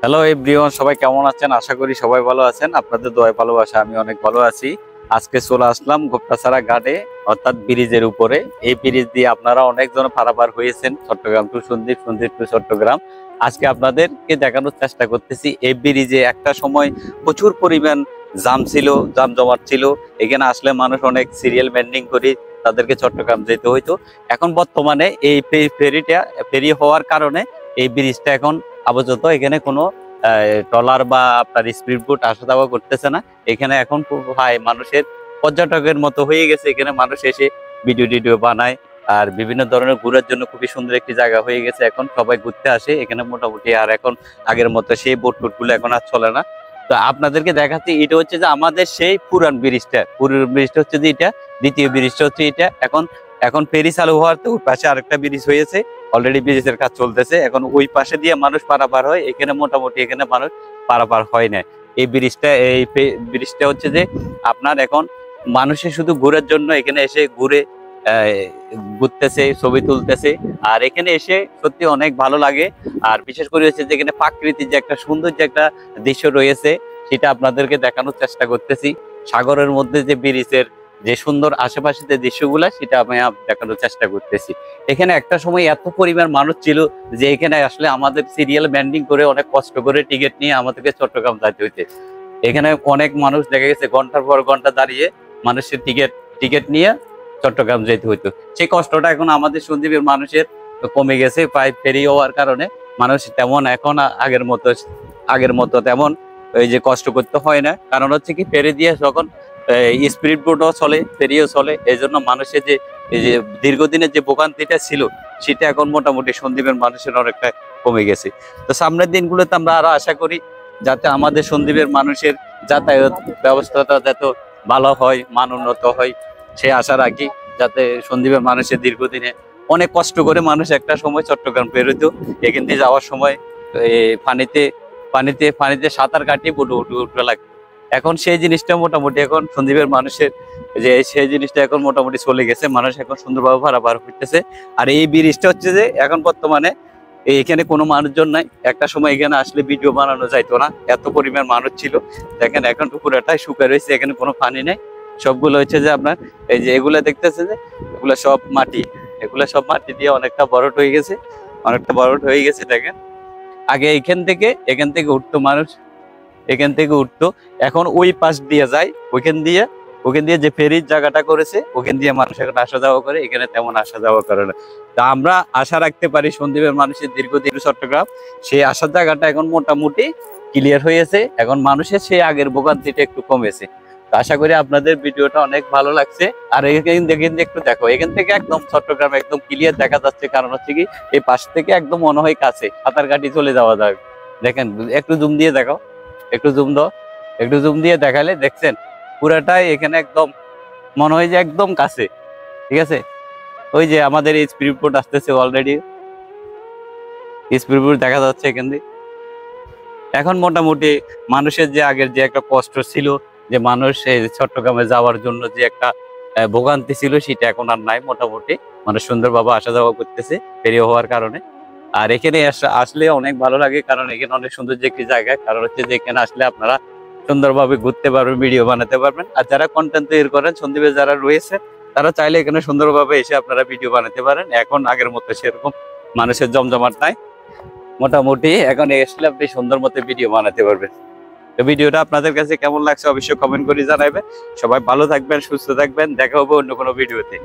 Hello everyone, সবাই কেমন আছেন? আশা করি সবাই ভালো আছেন। আপনাদের দোয়ায় ভালোবাসা আমি অনেক ভালো আছি। আজকে চলে আসলাম গোপ্তাছড়া ঘাটে, অর্থাৎ ব্রিজের উপরে। এই ব্রিজ দিয়ে আপনারা অনেকজন পারাপার হয়েছেন চট্টগ্রাম টু সন্দ্বীপ, সন্দ্বীপ টু চট্টগ্রাম। আজকে আপনাদেরকে দেখানোর চেষ্টা করতেছি এই ব্রিজে একটা সময় প্রচুর পরিমাণ জাম ছিল, জাম জমাট ছিল। এখানে আসলে মানুষ অনেক সিরিয়াল মেনটেন করে তাদেরকে চট্টগ্রাম যেতে হইতো। এখন বর্তমানে এই ফেরি হওয়ার কারণে এই ব্রিজটা এখন আপাতত এখানে কোনো ট্রলার বা আপনার স্পিড বোট আসা যাওয়া করতেছে না। এখানে এখন মানুষের পর্যটকের মতো হয়ে গেছে। এখানে মানুষ এসে ভিডিও টিডিও বানায়, আর বিভিন্ন ধরনের ঘোরার জন্য খুবই সুন্দর একটি জায়গা হয়ে গেছে। এখন সবাই ঘুরতে আসে এখানে মোটামুটি। আর এখন আগের মতো সেই বোট টোট গুলো এখন আর চলে না। তো আপনাদেরকে দেখাচ্ছি, এটা হচ্ছে যে আমাদের সেই পুরান ব্রিজটা হচ্ছে যে এটা, দ্বিতীয় ব্রিজটা হচ্ছে এটা। এখন এখন ফেরি চালু হওয়ার তো ওই পাশে আরেকটা ব্রিজ হয়েছে, অলরেডি ব্রিজের কাজ চলতেছে। এখন ওই পাশে দিয়ে মানুষ পারাপার হয়, এখানে মোটামুটি এখানে মানুষ পারাপার হয় না। এই ব্রিজটা হচ্ছে যে আপনার এখন মানুষের শুধু ঘোরার জন্য এখানে এসে ঘুরতেছে, ছবি তুলতেছে। আর এখানে এসে সত্যি অনেক ভালো লাগে। আর বিশেষ করে হচ্ছে যে এখানে প্রাকৃতিক যে একটা সুন্দর যে একটা দৃশ্য রয়েছে, সেটা আপনাদেরকে দেখানোর চেষ্টা করতেছি। সাগরের মধ্যে যে ব্রিজের যে সুন্দর আশেপাশে যে দৃশ্যগুলা, সেটা আমি দেখানোর চেষ্টা করতেছি। এখানে একটা সময় এত পরিমাণ মানুষ ছিল যে এখানে আসলে আমাদের সিরিয়াল ব্যান্ডিং করে অনেক কষ্ট করে টিকিট নিয়ে আমাদেরকে চট্টগ্রাম যেতে হইতে। এখানে অনেক মানুষ দেখা গেছে ঘন্টার পর ঘন্টা দাঁড়িয়ে মানুষের টিকিট নিয়ে চট্টগ্রাম যেতে হইতো। সেই কষ্টটা এখন আমাদের সন্দ্বীপের মানুষের কমে গেছে প্রায় ফেরি হওয়ার কারণে। মানুষ তেমন এখন আগের মতো তেমন ওই যে কষ্ট করতে হয় না। কারণ হচ্ছে কি, ফেরি দিয়ে যখন স্পিড বোটও চলে, ফেরিও চলে, এই জন্য মানুষের যে এই যে দীর্ঘদিনের যে ভোগান্তিটা ছিল, সেটা এখন মোটামুটি সন্দ্বীপের মানুষের অনেকটা কমে গেছে। তো সামনের দিনগুলোতে আমরা আরো আশা করি যাতে আমাদের সন্দ্বীপের মানুষের যাতায়াত ব্যবস্থাটা যাতে ভালো হয়, মান উন্নত হয়, সে আশা রাখি। যাতে সন্দ্বীপের মানুষের দীর্ঘদিনে অনেক কষ্ট করে মানুষ একটা সময় চট্টগ্রাম বেরোতো, এখান দিয়ে যাওয়ার সময় পানিতে পানিতে পানিতে সাঁতার কাটিয়ে উঠে লাগতো। এখন সেই জিনিসটা মোটামুটি এখন সন্দ্বীপের মানুষের যে সেই জিনিসটা এখন মোটামুটি চলে গেছে। মানুষ এখন সুন্দরভাবে পারাপার করতেছে। আর এই ব্রিজটা হচ্ছে যে এখন বর্তমানে এখানে কোনো মানুষজন নাই। একটা সময় এখানে আসলে ভিডিও বানানো যাইতো না, এত পরিমাণ মানুষ ছিল। দেখেন এখন তো পুরোটাই শুকিয়ে রয়েছে, এখানে কোনো পানি নেই। সবগুলো হচ্ছে যে আপনার এই যে এগুলা দেখতেছে যে এগুলা সব মাটি, এগুলা সব মাটি দিয়ে অনেকটা বরট হয়ে গেছে, অনেকটা বরট হয়ে গেছে। দেখেন আগে এখান থেকে উঠতো মানুষ, এখান থেকে উঠতো। এখন ওই পাশ দিয়ে যায়, ওখান দিয়ে যে ফেরির জায়গাটা করেছে, ওখান দিয়ে মানুষ এখন আসা যাওয়া করে, এখানে তেমন আসা যাওয়া করে না। তা আমরা আশা রাখতে পারি সন্দ্বীপের মানুষের দীর্ঘদিন চট্টগ্রাম সেই আসার জায়গাটা এখন মোটামুটি ক্লিয়ার হয়েছে। এখন মানুষের সেই আগের ভোগান্তিটা একটু কমেছে। তো আশা করি আপনাদের ভিডিওটা অনেক ভালো লাগছে। আর এখান থেকে একটু দেখো, এখান থেকে একদম চট্টগ্রাম একদম ক্লিয়ার দেখা যাচ্ছে। কারণ হচ্ছে কি, এই পাশ থেকে একদম মনে হয় কাছে, সাঁতার কাটি চলে যাওয়া যায়। দেখেন একটু জুম দিয়ে দেখাও, একটু জুম দাও, একটু জুম দিয়ে দেখালে দেখছেন পুরাটাই এখানে একদম মনে হয় যে একদম কাছে। ঠিক আছে, ওই যে আমাদের এই স্পিড বোট আসতেছে, অলরেডি স্পিড বোট দেখা যাচ্ছে এখান দিয়ে। এখন মোটামুটি মানুষের যে আগের যে একটা কষ্ট ছিল, যে মানুষ এই চট্টগ্রামে যাওয়ার জন্য যে একটা ভোগান্তি ছিল, সেটা এখন আর নাই। মোটামুটি মানুষ সুন্দরভাবে আসা যাওয়া করতেছে ফেরি হওয়ার কারণে। আর এখানে আসলে অনেক ভালো লাগে, কারণ এখানে অনেক সুন্দর যে একটি জায়গা। কারণ হচ্ছে যে এখানে আসলে আপনারা সুন্দরভাবে ঘুরতে পারবেন, ভিডিও বানাতে পারবেন। আর যারা কন্টেন্ট তৈরি করেন সন্দ্বীপে যারা রয়েছে, তারা চাইলে এখানে সুন্দরভাবে এসে আপনারা ভিডিও বানাতে পারেন। এখন আগের মতো সেরকম মানুষের জমজমাট নাই। মোটামুটি এখন এসে আপনি সুন্দর মতো ভিডিও বানাতে পারবেন। তো ভিডিওটা আপনাদের কাছে কেমন লাগছে অবশ্যই কমেন্ট করে জানাবেন। সবাই ভালো থাকবেন, সুস্থ থাকবেন, দেখা হবে অন্য কোনো ভিডিওতে।